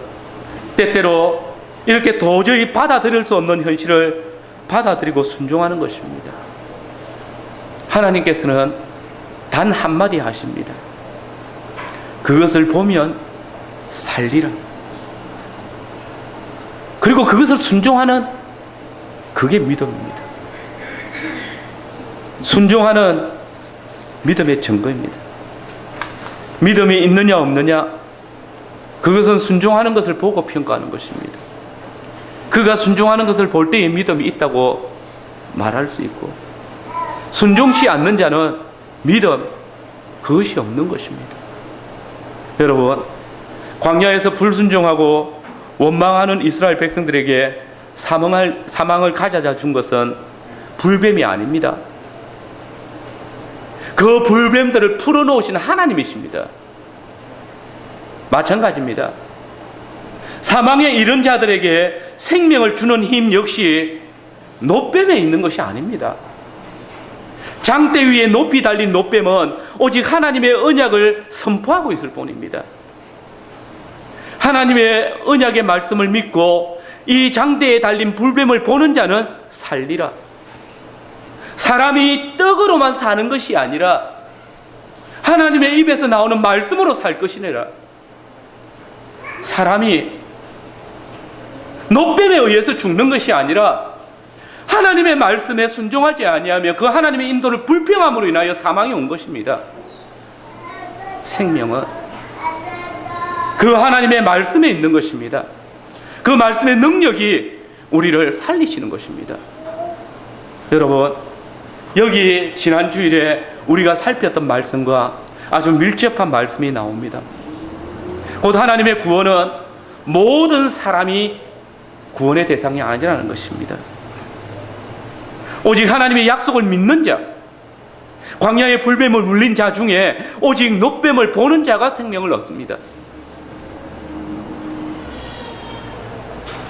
때때로 이렇게 도저히 받아들일 수 없는 현실을 받아들이고 순종하는 것입니다. 하나님께서는 단 한마디 하십니다. 그것을 보면 살리라. 그리고 그것을 순종하는 그게 믿음입니다. 순종하는 믿음의 증거입니다. 믿음이 있느냐 없느냐, 그것은 순종하는 것을 보고 평가하는 것입니다. 그가 순종하는 것을 볼 때에 믿음이 있다고 말할 수 있고, 순종치 않는 자는 믿음, 그것이 없는 것입니다. 여러분, 광야에서 불순종하고 원망하는 이스라엘 백성들에게 사망을 가져다 준 것은 불뱀이 아닙니다. 그 불뱀들을 풀어놓으신 하나님이십니다. 마찬가지입니다. 사망에 이른 자들에게 생명을 주는 힘 역시 놋뱀에 있는 것이 아닙니다. 장대 위에 높이 달린 놋뱀은 오직 하나님의 언약을 선포하고 있을 뿐입니다. 하나님의 언약의 말씀을 믿고 이 장대에 달린 불뱀을 보는 자는 살리라. 사람이 떡으로만 사는 것이 아니라 하나님의 입에서 나오는 말씀으로 살 것이니라. 사람이 놋뱀에 의해서 죽는 것이 아니라 하나님의 말씀에 순종하지 아니하며 그 하나님의 인도를 불평함으로 인하여 사망이 온 것입니다. 생명은 그 하나님의 말씀에 있는 것입니다. 그 말씀의 능력이 우리를 살리시는 것입니다. 여러분, 여기 지난 주일에 우리가 살폈던 말씀과 아주 밀접한 말씀이 나옵니다. 곧 하나님의 구원은 모든 사람이 구원의 대상이 아니라는 것입니다. 오직 하나님의 약속을 믿는 자, 광야의 불뱀을 물린 자 중에 오직 놋뱀을 보는 자가 생명을 얻습니다.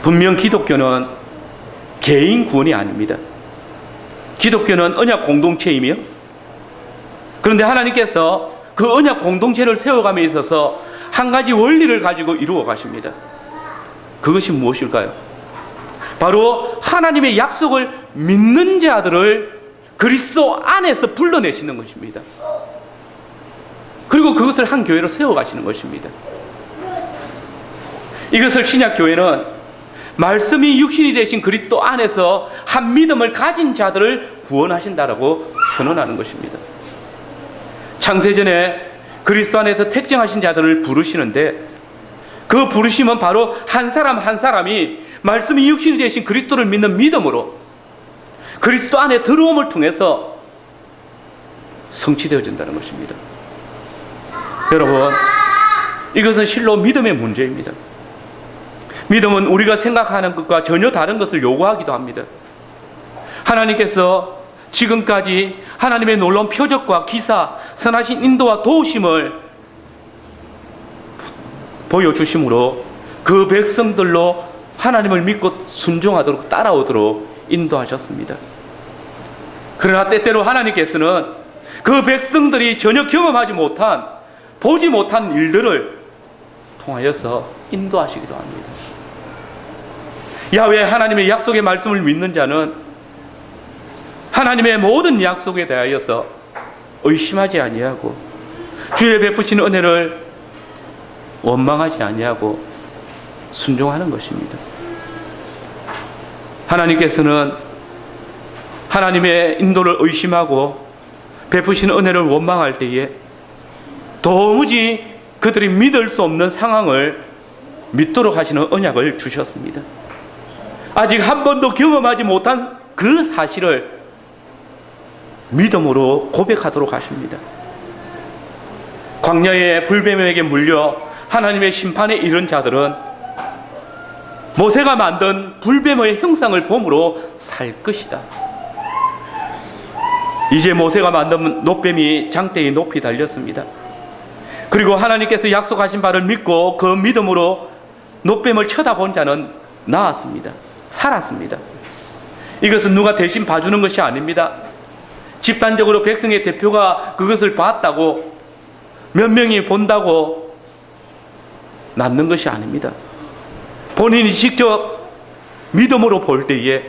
분명 기독교는 개인 구원이 아닙니다. 기독교는 언약 공동체이며, 그런데 하나님께서 그 언약 공동체를 세워감에 있어서 한 가지 원리를 가지고 이루어 가십니다. 그것이 무엇일까요? 바로 하나님의 약속을 믿는 자들을 그리스도 안에서 불러내시는 것입니다. 그리고 그것을 한 교회로 세워가시는 것입니다. 이것을 신약교회는 말씀이 육신이 되신 그리스도 안에서 한 믿음을 가진 자들을 구원하신다라고 선언하는 것입니다. 창세전에 그리스도 안에서 택정하신 자들을 부르시는데, 그 부르심은 바로 한 사람 한 사람이 말씀이 육신이 되신 그리스도를 믿는 믿음으로 그리스도 안에 들어옴을 통해서 성취되어진다는 것입니다. 여러분, 이것은 실로 믿음의 문제입니다. 믿음은 우리가 생각하는 것과 전혀 다른 것을 요구하기도 합니다. 하나님께서 지금까지 하나님의 놀라운 표적과 기사, 선하신 인도와 도우심을 보여주심으로 그 백성들로 하나님을 믿고 순종하도록 따라오도록 인도하셨습니다. 그러나 때때로 하나님께서는 그 백성들이 전혀 경험하지 못한, 보지 못한 일들을 통하여서 인도하시기도 합니다. 야훼 하나님의 약속의 말씀을 믿는 자는 하나님의 모든 약속에 대하여서 의심하지 아니하고 주의 베푸신 은혜를 원망하지 아니하고 순종하는 것입니다. 하나님께서는 하나님의 인도를 의심하고 베푸신 은혜를 원망할 때에 도무지 그들이 믿을 수 없는 상황을 믿도록 하시는 언약을 주셨습니다. 아직 한 번도 경험하지 못한 그 사실을 믿음으로 고백하도록 하십니다. 광야의 불뱀에게 물려 하나님의 심판에 이른 자들은 모세가 만든 불뱀의 형상을 봄으로 살 것이다. 이제 모세가 만든 놋뱀이 장대에 높이 달렸습니다. 그리고 하나님께서 약속하신 바를 믿고 그 믿음으로 놋뱀을 쳐다본 자는 나았습니다. 살았습니다. 이것은 누가 대신 봐주는 것이 아닙니다. 집단적으로 백성의 대표가 그것을 봤다고, 몇 명이 본다고 낫는 것이 아닙니다. 본인이 직접 믿음으로 볼 때에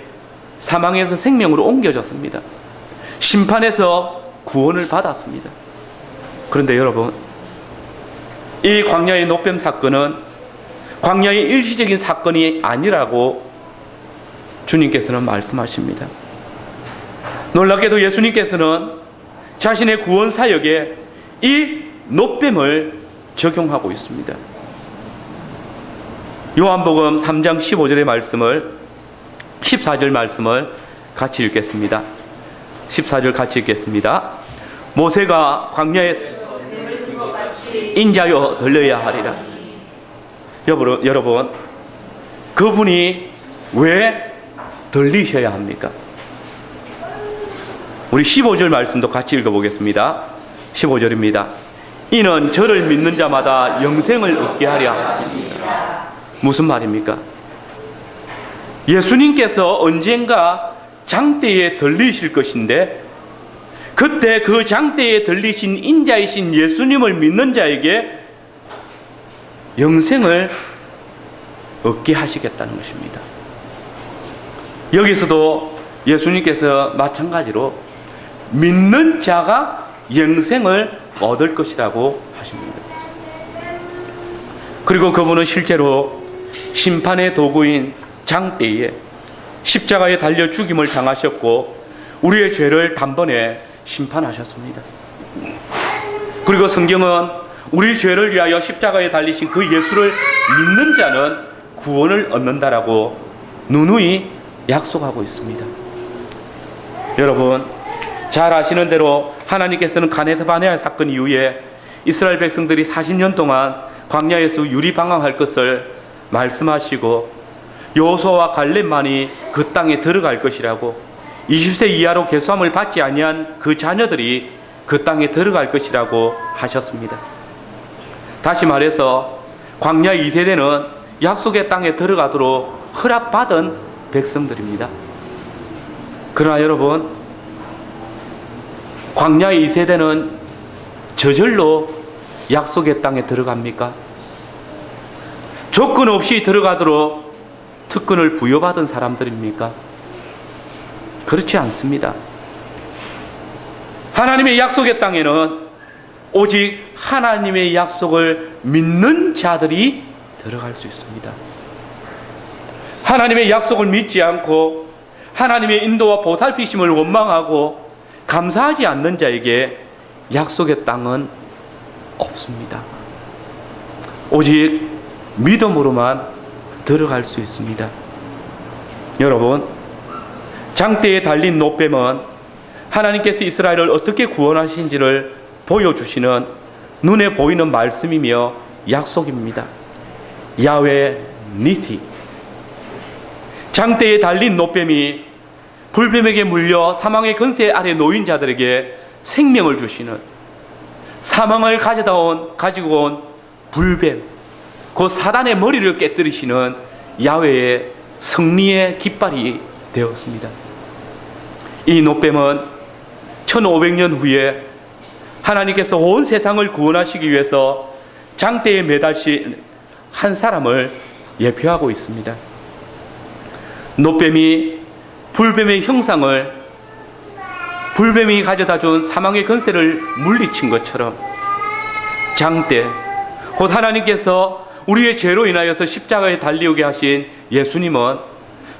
사망에서 생명으로 옮겨졌습니다. 심판에서 구원을 받았습니다. 그런데 여러분, 이 광야의 놋뱀 사건은 광야의 일시적인 사건이 아니라고 주님께서는 말씀하십니다. 놀랍게도 예수님께서는 자신의 구원 사역에 이 놋뱀을 적용하고 있습니다. 요한복음 3장 15절의 말씀을, 14절 말씀을 같이 읽겠습니다. 14절 같이 읽겠습니다. 모세가 광야에 인자여 들려야 하리라. 여러분, 그분이 왜 들리셔야 합니까? 우리 15절 말씀도 같이 읽어보겠습니다. 15절입니다. 이는 저를 믿는 자마다 영생을 얻게 하려 하십니다. 무슨 말입니까? 예수님께서 언젠가 장대에 들리실 것인데, 그때 그 장대에 들리신 인자이신 예수님을 믿는 자에게 영생을 얻게 하시겠다는 것입니다. 여기서도 예수님께서 마찬가지로 믿는 자가 영생을 얻을 것이라고 하십니다. 그리고 그분은 실제로 심판의 도구인 장대에 십자가에 달려 죽임을 당하셨고 우리의 죄를 단번에 심판하셨습니다. 그리고 성경은 우리 죄를 위하여 십자가에 달리신 그 예수를 믿는 자는 구원을 얻는다라고 누누이 약속하고 있습니다. 여러분, 잘 아시는 대로 하나님께서는 가데스 바네아 사건 이후에 이스라엘 백성들이 40년 동안 광야에서 유리방황할 것을 말씀하시고 여호수아와 갈렙만이 그 땅에 들어갈 것이라고, 20세 이하로 계수함을 받지 아니한 그 자녀들이 그 땅에 들어갈 것이라고 하셨습니다. 다시 말해서 광야 2세대는 약속의 땅에 들어가도록 허락받은 백성들입니다. 그러나 여러분, 광야 2세대는 저절로 약속의 땅에 들어갑니까? 조건 없이 들어가도록 특권을 부여받은 사람들입니까? 그렇지 않습니다. 하나님의 약속의 땅에는 오직 하나님의 약속을 믿는 자들이 들어갈 수 있습니다. 하나님의 약속을 믿지 않고 하나님의 인도와 보살피심을 원망하고 감사하지 않는 자에게 약속의 땅은 없습니다. 오직 믿음으로만 들어갈 수 있습니다. 여러분, 장대에 달린 놋뱀은 하나님께서 이스라엘을 어떻게 구원하신지를 보여주시는 눈에 보이는 말씀이며 약속입니다. 야훼 니시. 장대에 달린 놋뱀이 불뱀에게 물려 사망의 권세 아래 놓인 자들에게 생명을 주시는, 사망을 가지고 온 불뱀, 그 사단의 머리를 깨뜨리시는 야훼의 승리의 깃발이 되었습니다. 이 노뱀은 1500년 후에 하나님께서 온 세상을 구원하시기 위해서 장대에 매달신 한 사람을 예표하고 있습니다. 노뱀이 불뱀의 형상을 불뱀이 가져다 준 사망의 권세를 물리친 것처럼 장대, 곧 하나님께서 우리의 죄로 인하여서 십자가에 달리오게 하신 예수님은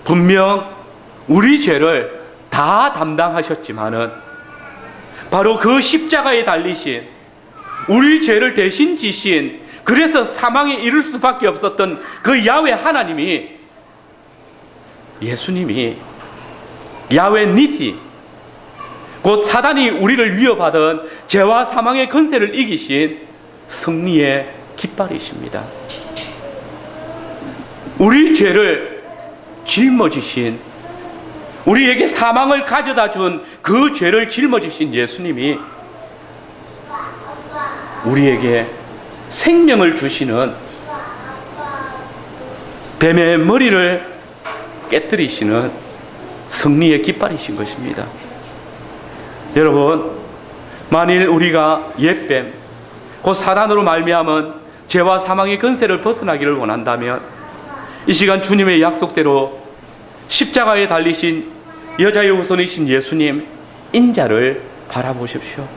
분명 우리 죄를 다 담당하셨지만은 바로 그 십자가에 달리신 우리 죄를 대신 지신, 그래서 사망에 이를 수밖에 없었던 그 야훼 하나님이, 예수님이 야훼 니시, 곧 사단이 우리를 위협하던 죄와 사망의 권세를 이기신 승리의 깃발이십니다. 우리 죄를 짊어지신, 우리에게 사망을 가져다 준 그 죄를 짊어지신 예수님이 우리에게 생명을 주시는, 뱀의 머리를 깨뜨리시는 승리의 깃발이신 것입니다. 여러분, 만일 우리가 옛뱀, 곧 사단으로 말미암은 죄와 사망의 권세를 벗어나기를 원한다면 이 시간 주님의 약속대로 십자가에 달리신 여자의 후손이신 예수님 인자를 바라보십시오.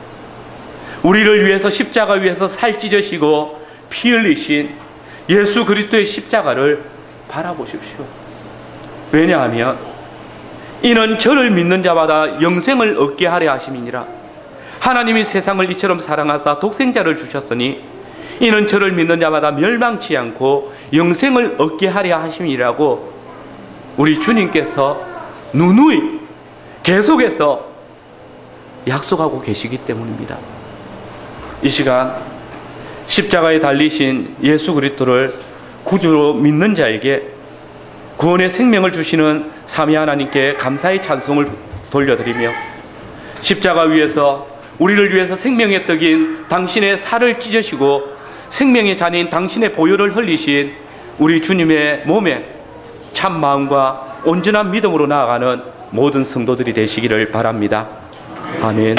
우리를 위해서 십자가 위에서 살 찢으시고 피 흘리신 예수 그리스도의 십자가를 바라보십시오. 왜냐하면 이는 저를 믿는 자마다 영생을 얻게 하려 하심이니라. 하나님이 세상을 이처럼 사랑하사 독생자를 주셨으니 이는 저를 믿는 자마다 멸망치 않고 영생을 얻게 하려 하심이라고 우리 주님께서 누누이 계속해서 약속하고 계시기 때문입니다. 이 시간 십자가에 달리신 예수 그리스도를 구주로 믿는 자에게 구원의 생명을 주시는 삼위 하나님께 감사의 찬송을 돌려드리며, 십자가 위에서 우리를 위해서 생명의 떡인 당신의 살을 찢으시고 생명의 잔인 당신의 보혈을 흘리신 우리 주님의 몸에 참 마음과 온전한 믿음으로 나아가는 모든 성도들이 되시기를 바랍니다. 아멘.